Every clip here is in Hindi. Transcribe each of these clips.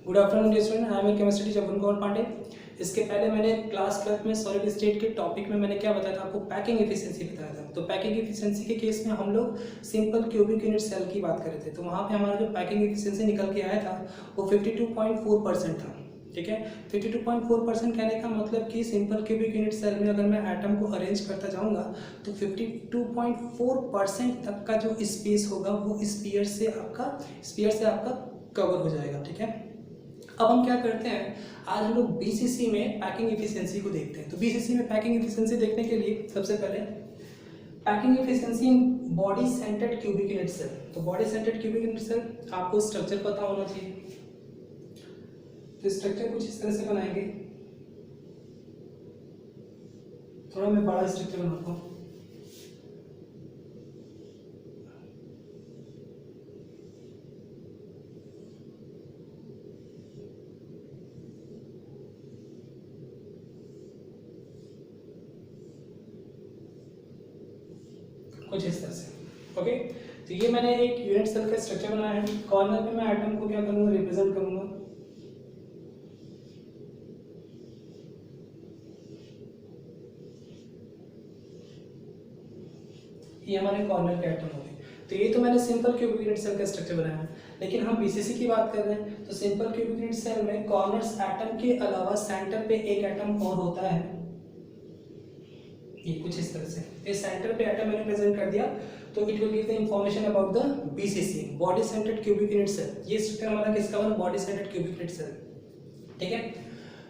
Good afternoon dear student, I am chemistry teacher Varun Kumar Pandey. इसके पहले मैंने क्लास 12 में सॉलिड स्टेट के टॉपिक में मैंने क्या बताया था आपको, पैकिंग एफिशिएंसी बताया था। तो पैकिंग एफिशिएंसी के केस में हम लोग सिंपल क्यूबिक यूनिट सेल की बात कर रहे थे। तो वहाँ पे हमारा जो पैकिंग एफिशिएंसी निकल के आया था वो 52.4% था। ठीक है, 52.4% कहने का मतलब कि सिंपल क्यूबिक यूनिट सेल में अगर मैं एटम को अरेंज करता जाऊंगा तो 52.4% तक का जो स्पेस होगा वो स्फीयर से आपका कवर हो जाएगा। ठीक है, अब हम क्या करते हैं, आज हम लोग बीसीसी में पैकिंग एफिशिएंसी को देखते हैं। तो बीसीसी में पैकिंग एफिशिएंसी देखने के लिए सबसे पहले packing efficiency in body centred cubic unit cell. तो body centred cubic unit cell आपको स्ट्रक्चर पता होना चाहिए। तो स्ट्रक्चर कुछ इस तरह से बनाएंगे, थोड़ा मैं बड़ा स्ट्रक्चर बनाता हूँ। कुछ इस तरह से। ओके, तो ये मैंने एक यूनिट सेल का स्ट्रक्चर बनाया है। कॉर्नर पे मैं एटम को क्या करूंगा, रिप्रेजेंट करूंगा। ये हमारे कॉर्नर के एटम हो गए। तो ये तो मैंने सिंपल क्यूबिक यूनिट सेल का स्ट्रक्चर बनाया है, लेकिन हम बीसीसी की बात कर रहे हैं। तो सिंपल क्यूबिक यूनिट सेल में कॉर्नर्स एटम के अलावा सेंटर पे एक एटम और होता है, ये कुछ इस तरह से। इस सेंटर पे एटम मैंने प्रेजेंट कर दिया तो it will give the information about the BCC, body centred cubic unit cell. ये स्ट्रक्चर हमारा किसका बना, body centred cubic unit cell. ठीक है,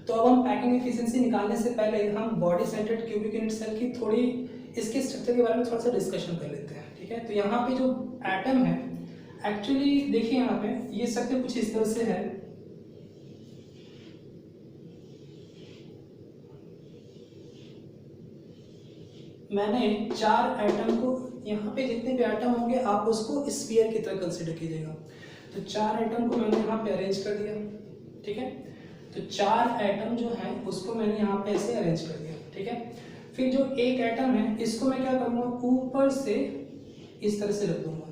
तो अब हम पैकिंग एफिशिएंसी निकालने से पहले हम body centred cubic unit cell की थोड़ी इसके स्ट्रक्चर के बारे में थोड़ा सा डिस्कशन कर लेते हैं। ठीक है, तो यहाँ पे जो एटम है एक्चुअली देखिए, यहाँ पे ये स्ट्रक्चर कुछ इस तरह से है। मैंने 4 एटम को, यहाँ पे जितने भी एटम होंगे आप उसको स्फीयर की तरह कंसिडर कीजिएगा। तो 4 एटम को मैंने यहाँ पे अरेंज कर दिया। ठीक है, तो 4 एटम जो है उसको मैंने यहाँ पे ऐसे अरेंज कर दिया। ठीक है, फिर जो एक एटम है इसको मैं क्या करूँगा, ऊपर से इस तरह से रख दूंगा।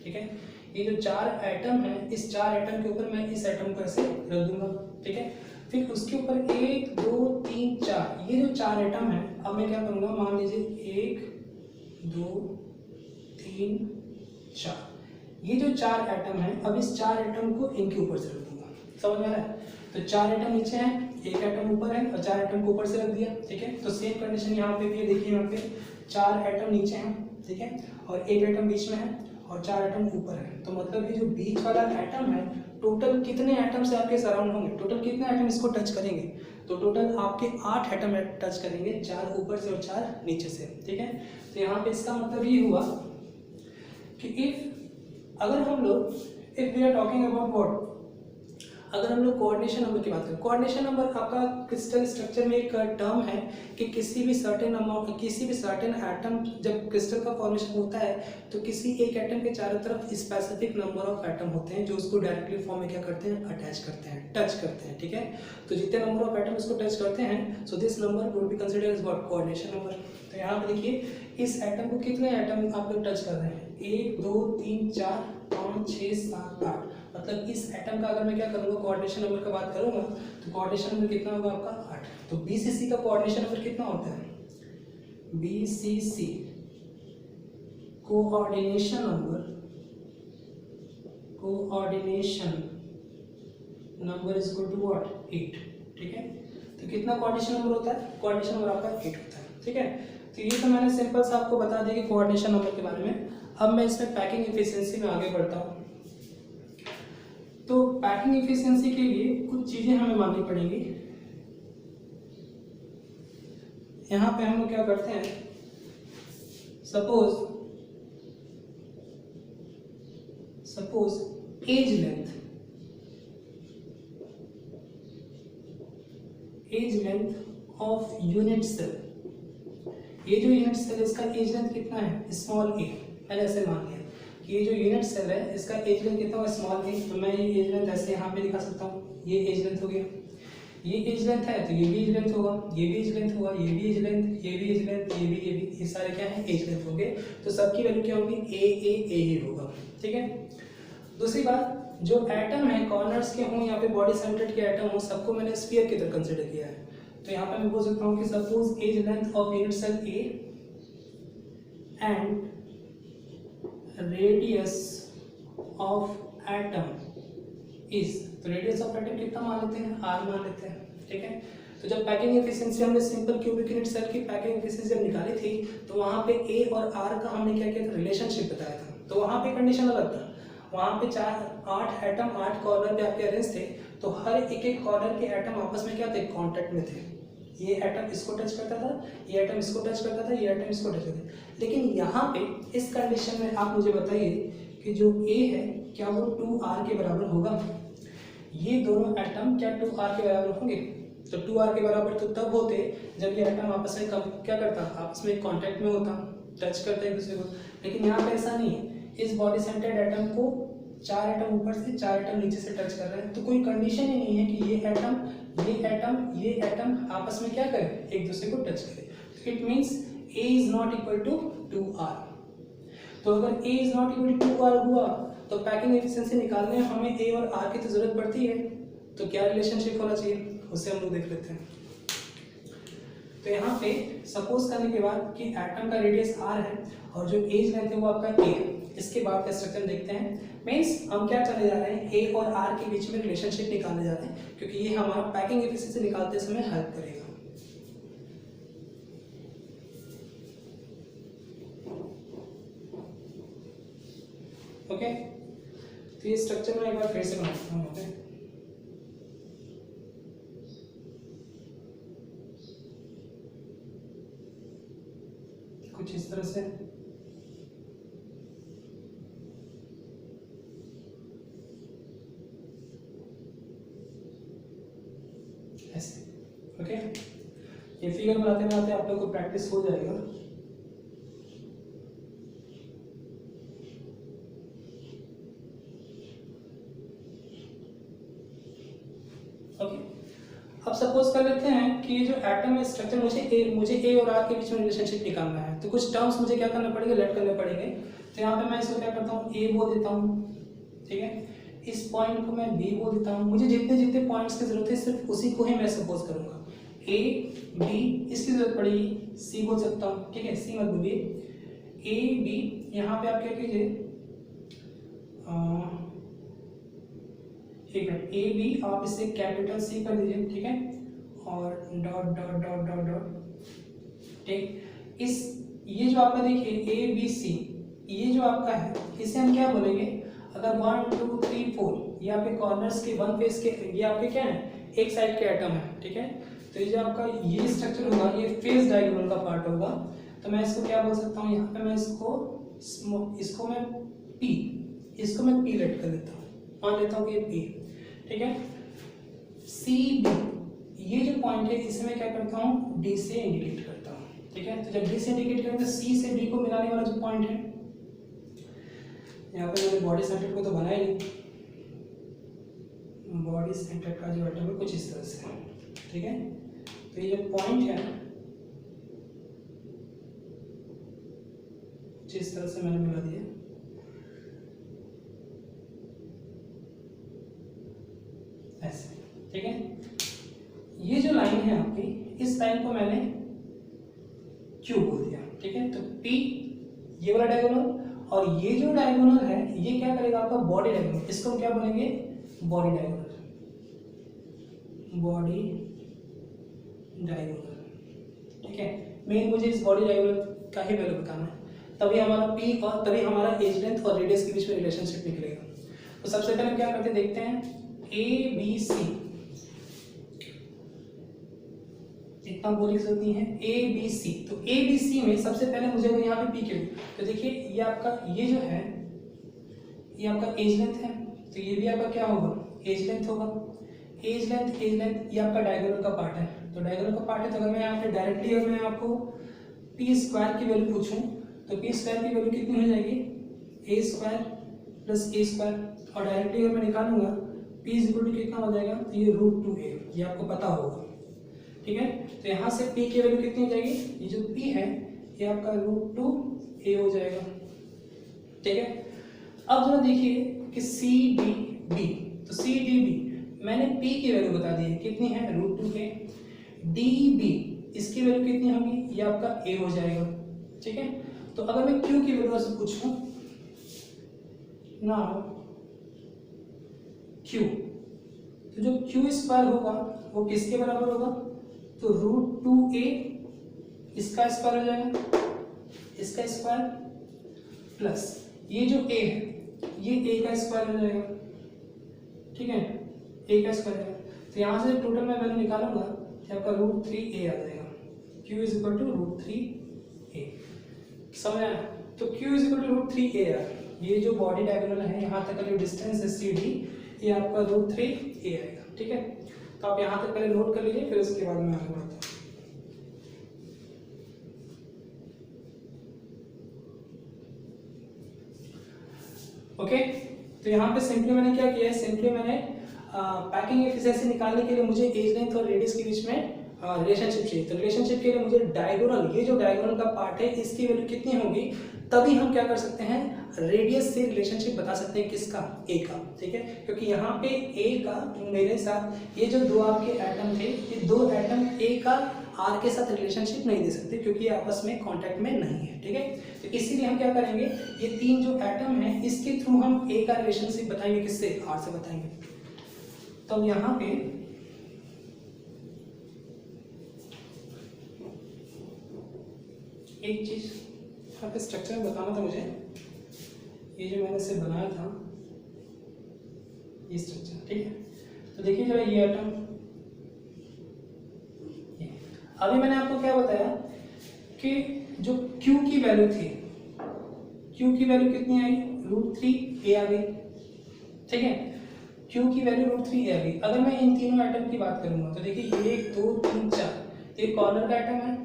ठीक है, ये जो 4 एटम है इस 4 एटम के ऊपर मैं इस एटम को ऐसे रख दूंगा। ठीक है, फिर उसके ऊपर 1 2 3 4 ये जो 4 एटम है, अब मैं क्या करूँगा, मान लीजिए 1 2 3 4 ये जो 4 एटम है, अब इस 4 एटम को इनके ऊपर से रख दूंगा। समझ में आ रहा है? तो 4 एटम नीचे हैं, एक एटम ऊपर है और 4 एटम को ऊपर से रख दिया। ठीक है, तो सेम कंडीशन यहाँ पे भी है। देखिए यहाँ पे 4 एटम नीचे हैं, ठीक है, और एक एटम बीच में है और 4 एटम ऊपर है। तो मतलब ये जो बीच वाला एटम है, टोटल कितने एटम से आपके सराउंड होंगे, टोटल कितने एटम इसको टच करेंगे, तो टोटल आपके 8 एटम टच करेंगे, 4 ऊपर से और 4 नीचे से। ठीक है, तो यहाँ पे इसका मतलब ये हुआ कि अगर हम लोग if we are talking about what, अगर हम लोग कोऑर्डिनेशन नंबर की बात करें, कोऑर्डिनेशन नंबर आपका क्रिस्टल स्ट्रक्चर में एक टर्म है कि किसी भी सर्टेन एटम जब क्रिस्टल का फॉर्मेशन होता है तो किसी एक एटम के चारों तरफ स्पेसिफिक नंबर ऑफ एटम होते हैं जो उसको डायरेक्टली फॉर्म में क्या करते हैं, अटैच करते हैं, टच करते हैं। ठीक है, तो जितने नंबर ऑफ एटम उसको टच करते हैं, so this number would be considered as what, coordination number. तो यहाँ पे देखिए इस एटम को कितने एटम आप लोग टच कर रहे हैं, 1 2 3 4 5 6 7 8, मतलब इस एटम का अगर मैं क्या करूँगा, कोऑर्डिनेशन नंबर का बात करूँगा तो कोऑर्डिनेशन नंबर कितना होगा आपका 8। तो बीसीसी का कोऑर्डिनेशन नंबर कितना होता है, BCC coordination number is equal to what, 8। ठीक है, तो कितना कोऑर्डिनेशन नंबर होता है, कोऑर्डिनेशन नंबर आपका 8 होता है। ठीक है, तो ये तो मैंने सिंपल सा आपको बता दिया कि कोऑर्डिनेशन नंबर के बारे में। अब मैं इसमें पैकिंग एफिशिएंसी में आगे बढ़ता हूँ। तो पैकिंग एफिशिएंसी के लिए कुछ चीजें हमें माननी पड़ेंगी। यहाँ पे हम लोग क्या करते हैं, suppose edge length of unit cell, ये जो यूनिट सेल इसका एज लेंथ कितना है, स्मॉल ए। मैंने ऐसे मान लिया कि ये जो यूनिट सेल है इसका एज लेंथ कितना होगा, स्मॉल ए। तो मैं ये एज लेंथ ऐसे यहाँ पे दिखा सकता हूँ, ये एज लेंथ हो गया, ये एज लेंथ है तो ये भी एज लेंथ होगा, ये भी एज लेंथ होगा, ये भी एज लेंथ, ये भी एज लेंथ, ये सारे क्या है, एज लेंथ हो गए। तो सबकी वैल्यू क्या होगी, ए होगा। ठीक है, दूसरी बात जो एटम है कॉर्नर्स के हों या फिर बॉडी सेंटर्ड के एटम हो, सबको मैंने स्फीयर की तरह कंसिडर किया है। तो यहाँ पे मैं बोल सकता हूँ कि suppose edge length of unit cell a and radius of atom is, तो रेडियस ऑफ एटम कितना मान लेते हैं, आर मान लेते हैं, ठीक है। तो जब पैकिंग एफिशिएंसी हमने सिंपल क्यूबिक यूनिट सेल की पैकिंग एफिशिएंसी जब निकाली थी, तो वहाँ पे ए और आर का हमने क्या किया था, रिलेशनशिप बताया था। तो वहाँ पे कंडीशन अलग था, वहाँ पे 8 एटम 8 कॉर्नर पे आपके अरेंज थे, तो हर एक कॉर्नर के एटम आपस में क्या थे, कांटेक्ट में थे। ये एटम इसको टच करता था, ये एटम इसको टच करता था, ये एटम इसको टच करता था। लेकिन यहाँ पे इस कंडीशन में आप मुझे बताइए कि जो ए है क्या वो 2r के बराबर होगा? ये दोनों एटम क्या 2r के बराबर होंगे? तो 2r के बराबर तो तब होते जब ये एटम आपस में क्या करता, आपस में कांटेक्ट में होता, टच करता है एक दूसरे को। लेकिन यहाँ पे ऐसा नहीं है, इस बॉडी सेंटर्ड एटम को 4 एटम ऊपर से 4 एटम नीचे से टच कर रहे हैं, तो कोई कंडीशन ही नहीं है कि ये एटम आपस में क्या करें, एक दूसरे को टच करें। It means A is not equal to 2r। तो अगर A is not equal to 2r हुआ तो पैकिंग एफिशिएंसी निकालने में हमें A और R की तो जरूरत पड़ती है। तो क्या रिलेशनशिप होना चाहिए, उससे हम लोग देख लेते हैं। तो यहाँ पे सपोज करने के बाद कि एटम का रेडियस r है और जो एज लेंथ है वो आपका a है। इसके बाद का स्ट्रक्चर देखते हैं। मीन्स हम क्या करने जा रहे हैं, a और r के बीच में रिलेशनशिप निकालने जा रहे हैं, क्योंकि ये हमारा पैकिंग एफिशिएंसी निकालते समय हेल्प करेगा। ओके, तो ये स्ट्रक्चर मैं एक बार फिर से बनाता हूँ। ओके, कुछ इस तरह से ऐसे। ओके, ये फिगर बनाते बनाते आप लोग को प्रैक्टिस हो जाएगा। ओके, अब सपोज कर लेते हैं कि ये जो एटम है स्ट्रक्चर, मुझे ए और आर के बीच में रिलेशनशिप निकालना है, तो कुछ टर्म्स मुझे क्या करना पड़ेगा, लेट करने पड़ेंगे। तो यहाँ पे मैं इसको क्या करता हूँ, ए बोल देता हूँ, ठीक है। इस पॉइंट को मैं बी बोल देता हूँ। मुझे जितने जितने पॉइंट्स की जरूरत है सिर्फ उसी को ही मैं सपोज करूंगा। ए बी, इसकी जरूरत पड़ेगी सी बोल सकता हूँ, ठीक है, सी मत बोलिए, ए बी। यहाँ पे आप क्या कीजिए, एक मिनट, ए बी आप इसे कैपिटल सी कर दीजिए, ठीक है, और dot dot dot dot dot, ठीक। इस ये जो आपका देखिए ए बी सी, ये जो आपका है इसे हम क्या बोलेंगे, अगर 1 2 3 4 ये आपके कॉर्नर्स के वन फेस के, ये आपके क्या है, एक साइड के एटम है, ठीक है। तो ये जो आपका ये स्ट्रक्चर होगा ये फेस डायग्राम का पार्ट होगा। तो मैं इसको क्या बोल सकता हूँ, यहाँ पे मैं इसको मैं पी, इसको मैं पी लेट कर देता हूँ, मान लेता हूँ कि ये पी, ठीक है। सी डी, ये जो पॉइंट है इसे मैं क्या करता हूँ, डी से इंडिकेट करता हूँ, ठीक है। तो जब डी से इंडिकेट करेंगे तो सी से डी को मिलाने वाला जो पॉइंट है, यहाँ पे मैंने बॉडी सेंटर को तो बनाया नहीं, बॉडी सेंटर का जो एटम है कुछ इस तरह से, ठीक है। तो ये जो पॉइंट है जिस तरह से मैंने मिला दिया, ऐसे, ठीक है। ये जो लाइन है आपकी, इस लाइन को मैंने क्यू बोल दिया, ठीक है। तो पी ये वाला डायगोनल, और ये जो डायगोनल है ये क्या करेगा, आपका बॉडी डायगोनल, इसको हम क्या बोलेंगे, बॉडी डायगोनल, बॉडी डायगोनल, ठीक है। मेन मुझे इस बॉडी डायगोनल का ही वैल्यू बताना है, तभी हमारा पी और तभी हमारा एज लेंथ और रेडियस के बीच में रिलेशनशिप निकलेगा। तो सबसे पहले क्या करते देखते हैं, ए बी सी, इतना बोलने की जरूरत नहीं है, ए बी सी। तो ए बी सी में सबसे पहले मुझे अगर यहाँ पे पी के, तो देखिए ये आपका ये जो है ये आपका एज लेंथ है, तो ये भी आपका क्या होगा, एज लेंथ होगा। एज लेंथ ये आपका डायगोनल का पार्ट है, तो डायगोनल का पार्ट है। तो अगर मैं यहाँ पे डायरेक्टली अगर मैं आपको पी स्क्वायर की वैल्यू पूछूं तो पी स्क्वायर की वैल्यू कितनी हो जाएगी, ए स्क्वायर प्लस ए स्क्वायर, और डायरेक्टली अगर मैं निकालूंगा पी इज इक्वल टू कितना हो जाएगा, तो ये √2a, ये आपको पता होगा, ठीक है। तो यहाँ से p की वैल्यू कितनी हो जाएगी, ये जो p है ये आपका √2a हो जाएगा, ठीक है। अब जरा देखिए कि सी डी बी, तो सी डी बी मैंने पी की वैल्यू बता दी है, कितनी है √2a। डी बी इसकी वैल्यू कितनी होगी, ये आपका ए हो जाएगा, ठीक है। तो अगर मैं क्यू की वैल्यू से पूछूं ना, क्यू, तो जो क्यू स्क्वायर होगा वो किसके बराबर होगा, तो √2a इसका स्क्वायर हो जाएगा, इसका स्क्वायर प्लस ये जो a है ये a का स्क्वायर हो जाएगा, ठीक है, a का स्क्वायर है। तो यहाँ से टोटल मैं वैल्यू निकालूंगा तो आपका √3a आ जाएगा, q is equal to √3a, समझ आया। तो q is equal to √3a है, ये जो बॉडी डायगोनल है यहाँ तक का जो डिस्टेंस है सी डी, ये आपका √3a आएगा, ठीक है। तो आप यहाँ तक पहले नोट कर लीजिए, फिर उसके बाद में आगे बढ़ता हूँ। ओके, तो यहाँ पे सिंपली मैंने क्या किया है, सिंपली मैंने पैकिंग एफिशिएंसी निकालने के लिए मुझे एज लेंथ और रेडियस के बीच में रिलेशनशिप चाहिए। तो रिलेशनशिप के लिए मुझे डायगोनल, ये जो डायगोनल का पार्ट है इसकी वैल्यू कितनी होगी, तभी हम क्या कर सकते हैं, रेडियस से रिलेशनशिप बता सकते हैं, किसका, ए का, ठीक है। क्योंकि यहाँ पे ए का मेरे साथ ये जो दो आपके एटम थे, ये दो एटम ए का आर के साथ रिलेशनशिप नहीं दे सकते क्योंकि ये आपस में कांटेक्ट में नहीं है, ठीक है। तो इसीलिए हम क्या करेंगे, ये तीन जो एटम है इसके थ्रू हम ए का रिलेशनशिप बताएंगे, किससे, आर से बताएंगे। तो यहाँ पे एक चीज यहाँ पे स्ट्रक्चर बताना था मुझे, ये जो मैंने इसे बनाया था ये स्ट्रक्चर, ठीक है। तो देखिए जरा ये एटम, अभी मैंने आपको क्या बताया कि जो Q की वैल्यू थी, Q की वैल्यू कितनी आई, √3a आ गई, ठीक है। Q की वैल्यू √3a आ गई। अगर मैं इन तीनों एटम की बात करूंगा तो देखिए 1 2 3 4, ये कॉर्नर का एटम है,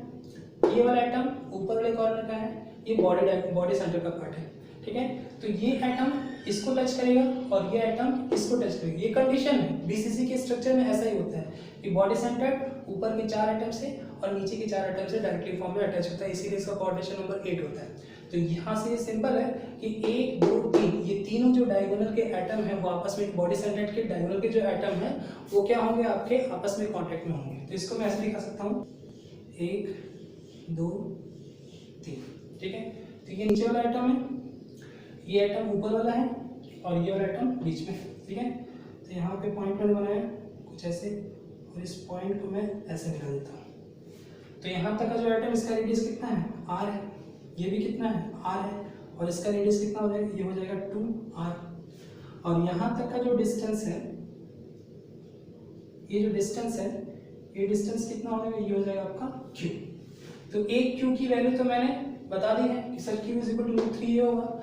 ये वाला एटम ऊपर वाले कॉर्नर का है, ये बॉडी सेंटर का पार्ट है, ठीक है। तो ये एटम इसको टच करेगा और ये एटम इसको टच करेगा, ये कंडीशन है। बीसीसी के स्ट्रक्चर में ऐसा ही होता है कि बॉडी सेंटर ऊपर के 4 एटम से और नीचे के 4 एटम से डायरेक्टली फॉर्म में अटैच होता है, इसीलिए इसका कोऑर्डिनेशन नंबर 8 होता है। तो यहाँ से ये सिंपल है कि 1 2 3 ये तीनों जो डायगोनल के एटम है वो आपस में, बॉडी सेंटर के डायगोनल के जो एटम है वो क्या होंगे, आपके आपस में कॉन्टेक्ट में होंगे। तो इसको मैं ऐसे लिखा सकता हूँ 1 2 3, ठीक है। तो ये नीचे वाला एटम है, ये एटम ऊपर वाला है और ये वाला एटम बीच में, ठीक है। तो यहाँ पे पॉइंट मैंने बनाया कुछ ऐसे और इस पॉइंट को मैं ऐसे मिला देता हूँ। तो यहाँ तक का जो एटम, इसका रेडियस कितना है, r है, ये भी कितना है, r है, और इसका रेडियस कितना हो जाएगा, ये हो जाएगा 2r। और यहाँ तक का जो डिस्टेंस है, ये जो डिस्टेंस है, ये डिस्टेंस कितना हो जाएगा, ये हो जाएगा आपका q। तो एक q की वैल्यू तो मैंने बता दी है कि sir q is equal to √3a होगा।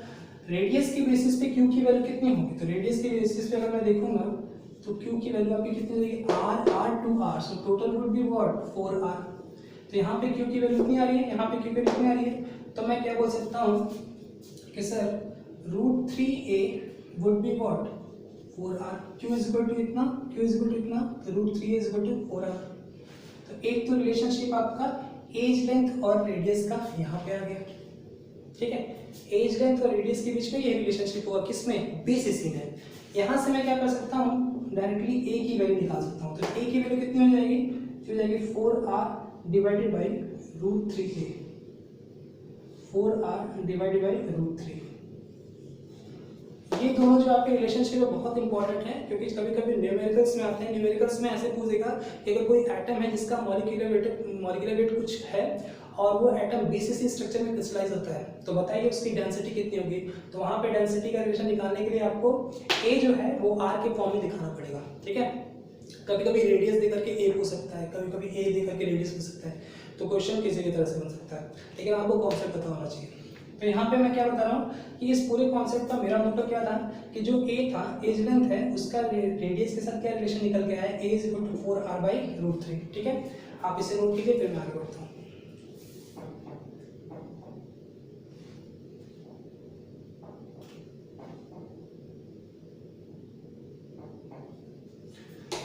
रेडियस के बेसिस पे q की वैल्यू कितनी होगी, तो रेडियस के बेसिस पे अगर मैं देखूंगा तो q की वैल्यू आपकी कितनी हो जाएगी, r 2r, so total would be what 4r। तो यहाँ पे q की वैल्यू कितनी आ रही है, यहाँ पे q की वैल्यू कितनी आ रही है, तो मैं क्या बोल सकता हूँ कि sir √3a would be what 4r। q is equal to इतना, q इज इक्वल टू इतना, तो √3a is equal to 4r। तो एक तो रिलेशनशिप आपका एज लेंथ और रेडियस का यहाँ पे आ गया, ठीक है। एज लेंथ और रेडियस के बीच में ये रिलेशनशिप होगा, किसमें, बीसीसी में। यहाँ से मैं क्या कर सकता हूँ, डायरेक्टली ए की वैल्यू निकाल सकता हूँ। तो ए की वैल्यू कितनी हो जाएगी, हो जाएगी 4r divided by √3a, 4r divided by √3। ये दोनों जो आपके रिलेशनशिप है बहुत इंपॉर्टेंट है, क्योंकि कभी कभी न्यूमेरिकल्स में आते हैं। न्यूमेरिकल्स में ऐसे पूछेगा कि अगर कोई एटम है जिसका मॉलिक्यूलर वेट कुछ है और वो एटम बीसीसी स्ट्रक्चर में क्रिस्टलाइज होता है, तो बताइए उसकी डेंसिटी कितनी होगी। तो वहाँ पे डेंसिटी का रिलेशन निकालने के लिए आपको ए जो है वो आर के फॉर्म में दिखाना पड़ेगा, ठीक है। कभी कभी रेडियस देकर के ए पूछ सकता है, कभी कभी ए देकर के रेडियस पूछ सकता है, तो क्वेश्चन किसी भी तरह से बन सकता है, लेकिन आपको कॉन्सेप्ट पता होना चाहिए। तो यहाँ पे मैं क्या बता रहा हूँ कि इस पूरे कॉन्सेप्ट का मेरा मोटो क्या था कि जो ए था, एज लेंथ है, उसका रेडियस के साथ क्या रिलेशन निकल के आया, A is equal to 4r by √3, ठीक है। आप इसे नोट कीजिए, फिर मैं आगे बढ़ता हूँ।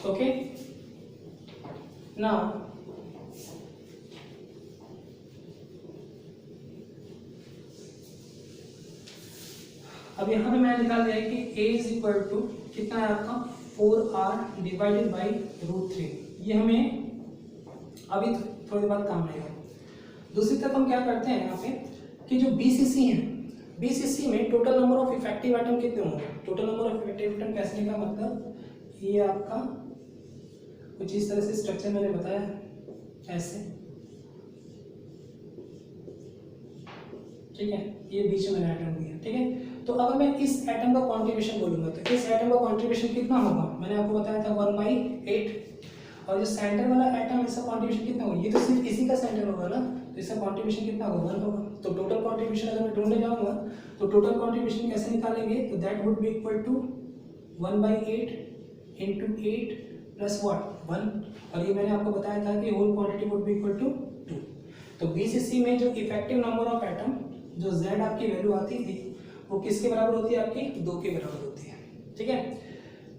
ओके, नाउ अब यहाँ पे मैंने निकाल दिया है कि a इज इक्वल टू कितना है आपका 4r डिवाइडेड बाई √3। ये हमें अभी थोड़ी बाद काम आएगा। दूसरी तरफ हम क्या करते हैं यहाँ पे कि जो BCC है, BCC में total number of effective atom कितने होंगे। Total number of effective atom कैसे का मतलब ये आपका कुछ इस तरह से स्ट्रक्चर मैंने बताया ऐसे, ठीक है, ये बीच में एटम दिया, ठीक है। तो अगर मैं इस एटम का कंट्रीब्यूशन बोलूंगा तो इस एटम का कंट्रीब्यूशन कितना होगा, मैंने आपको बताया था 1/8। और जो सेंटर वाला एटम इसका कंट्रीब्यूशन कितना होगा, ये तो सिर्फ इसी का सेंटर होगा ना, तो इसका कंट्रीब्यूशन कितना होगा 1 होगा। तो टोटल कंट्रीब्यूशन अगर मैं ढूंढने जाऊंगा तो टोटल कंट्रीब्यूशन कैसे निकालेंगे, तो that would be equal to 1/8 into 8 plus what 1। और ये मैंने आपको बताया था कि whole quantity would be equal to 2। तो BCC में जो इफेक्टिव नंबर ऑफ एटम जो Z आपकी वैल्यू आती थी वो किसके बराबर होती है, आपकी 2 के बराबर होती है, ठीक है।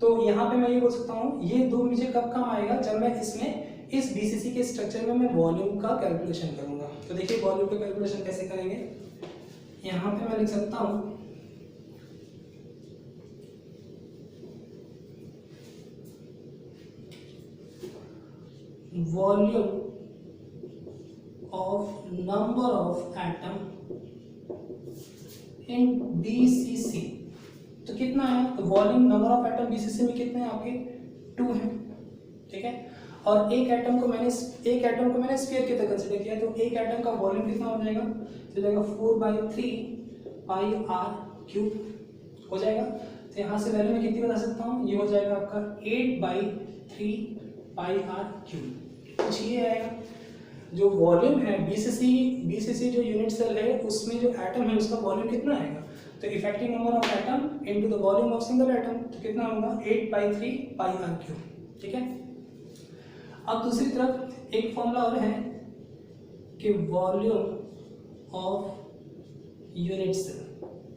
तो यहाँ पे मैं ये बोल सकता हूँ ये 2 मुझे कब काम आएगा, जब मैं इसमें इस BCC के स्ट्रक्चर में मैं वॉल्यूम का कैलकुलेशन करूंगा। तो देखिए वॉल्यूम का कैलकुलेशन कैसे करेंगे, यहाँ पे मैं लिख सकता हूँ volume of number of atom in BCC। तो कितना है, तो volume number of atom BCC में कितने हैं आपके 2 हैं, ठीक है। और एक एटम को मैंने स्फीयर की तरह कंसीडर किया, तो एक एटम का वॉल्यूम कितना हो जाएगा, तो जाएगा 4/3 πr³ हो जाएगा। तो यहाँ से वैल्यू मैं कितनी बता सकता हूँ, ये हो जाएगा आपका 8/3 πr³। कुछ ये आएगा। जो वॉल्यूम है BCC जो यूनिट सेल है उसमें जो एटम है उसका वॉल्यूम कितना आएगा, तो effective number of atom into the volume of single atom, तो कितना होगा 8/3 πr³, ठीक है। अब दूसरी तरफ एक फॉर्मूला और है कि वॉल्यूम ऑफ यूनिट सेल,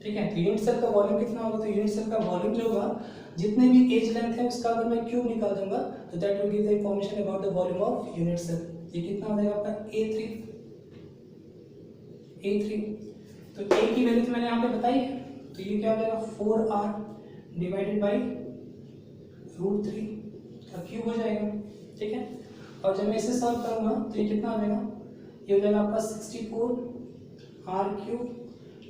ठीक है। तो यूनिट सेल का वॉल्यूम कितना होगा, तो यूनिट सेल का वॉल्यूम जो होगा जितने भी एज लेंथ है उसका अगर मैं क्यूब निकाल दूंगा तो that will give the information about the volume of unit cell. ये कितना हो जाएगा आपका A3। तो A की वैल्यू तो मैंने यहाँ पे बताई है, तो ये क्या हो जाएगा 4r डिवाइडेड बाई √3 का क्यूब हो जाएगा, ठीक है। और जब मैं इसे सॉल्व करूंगा तो ये कितना आ जाएगा, ये हो जाएगा आपका 64r³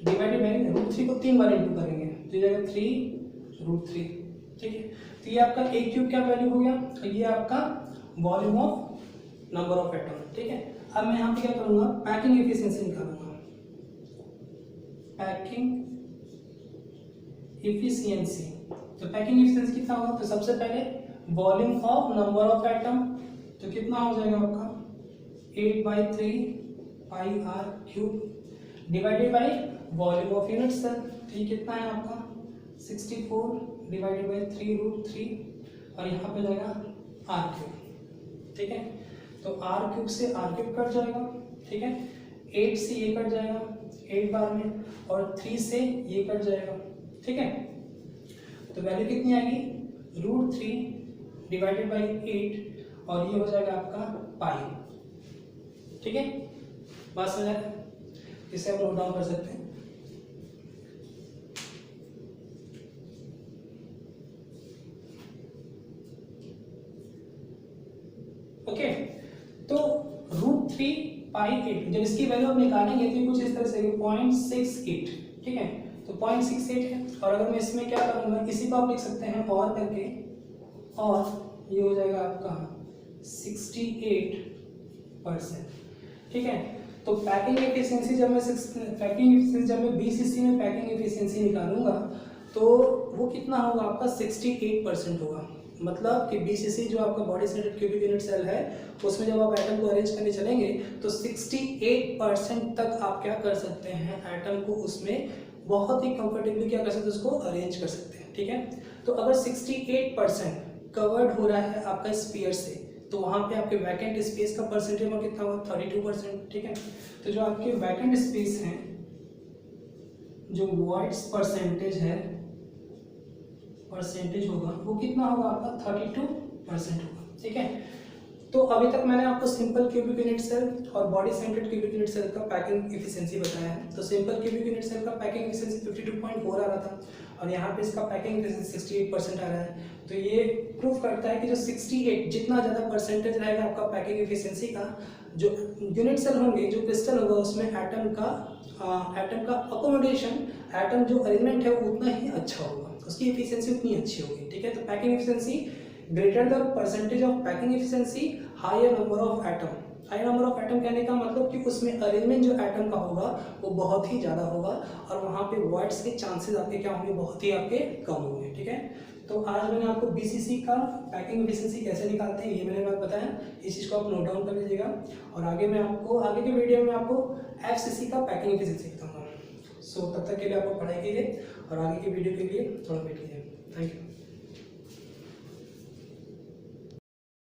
डिवाइडेड बाई √3 को 3 बार इंटू करेंगे तो ये जाएगा 3√3, ठीक है। तो ये आपका A³ क्या वैल्यू हो गया, तो ये आपका volume of number of atom, ठीक है। अब मैं यहाँ पे क्या करूंगा, पैकिंग एफिशिएंसी निकालूंगा। पैकिंग एफिशिएंसी, तो पैकिंग एफिशिएंसी कितना होगा, तो सबसे पहले volume of number of atom, तो कितना हो जाएगा आपका 8/3 πr³ divided by volume of unit cell, तो ये कितना है आपका 64 डिवाइडेड बाई 3√3 और यहाँ पे जाएगा r³, ठीक है। तो r³ से r³ कट जाएगा, ठीक है। 8 से ये कट जाएगा 8 बार में, और 3 से ये कट जाएगा, ठीक है। तो वैल्यू कितनी आएगी √3 डिवाइडेड बाई 8 और ये हो जाएगा आपका पाई, ठीक है। बात समझ आया, इसे हम नोट डाउन कर सकते हैं। ओके, तो √3 π8 जब इसकी वैल्यू आप निकालेंगे तो कुछ इस तरह से 0.68, ठीक है। तो 0.68 है, और अगर मैं इसमें क्या करूंगा, इसी को आप लिख सकते हैं और करके, और ये हो जाएगा आपका 68%, ठीक है। तो पैकिंग एफिशिएंसी जब मैं BCC में पैकिंग एफिशिएंसी निकालूंगा तो वो कितना होगा आपका 68% होगा। मतलब कि BCC जो आपका body centred cubic unit cell है उसमें जब आप एटम को अरेंज करने चलेंगे तो 68% तक आप क्या कर सकते हैं, एटम को उसमें बहुत ही कंफर्टेबली क्या कर सकते हैं, उसको अरेंज कर सकते हैं, ठीक है। तो अगर 68% कवर्ड हो रहा है आपका स्फीयर से, तो वहाँ पे आपके वैकेंट स्पेस का परसेंटेज में कितना होगा 32%, ठीक है। तो जो आपके वैकेंट स्पेस हैं, जो वॉइड्स परसेंटेज होगा वो कितना होगा आपका 32% होगा, ठीक है। तो अभी तक मैंने आपको सिंपल क्यूबिक यूनिट सेल और body centred cubic unit cell का पैकिंग एफिशिएंसी बताया है। तो सिंपल क्यूबिक यूनिट सेल का पैकिंग एफिशिएंसी 52.4 आ रहा था, और यहाँ पे इसका पैकिंग एफिशिएंसी 68% आ रहा है। तो ये प्रूव करता है कि जो 68 जितना ज़्यादा परसेंटेज रहेगा आपका पैकिंग एफिशिएंसी का, जो यूनिट सेल होंगे, जो क्रिस्टल होगा, उसमें एटम का अकोमोडेशन, एटम जो अरेंजमेंट है वो उतना ही अच्छा होगा, उसकी एफिशिएंसी उतनी अच्छी होगी। ठीक है, तो packing efficiency greater the percentage of packing efficiency higher number of atom. High number of atom कहने का मतलब कि उसमें अरेंजमेंट जो एटम का होगा वो बहुत ही ज़्यादा होगा और वहाँ पे वॉइड्स के चांसेस आपके क्या होंगे, बहुत ही आपके कम होंगे। ठीक है, तो आज मैंने आपको BCC का पैकिंग एफिशिएंसी कैसे निकालते हैं ये मैंने बात बताया, इस चीज़ को आप नोट डाउन कर लीजिएगा। और आगे मैं आपको आगे के वीडियो में आपको FCC का पैकिंग एफिशिएंसी बताऊँगा। सो तब तक के लिए आप पढ़ाई कीजिए और आगे की वीडियो के लिए थोड़ा वेट कीजिए। Thank you.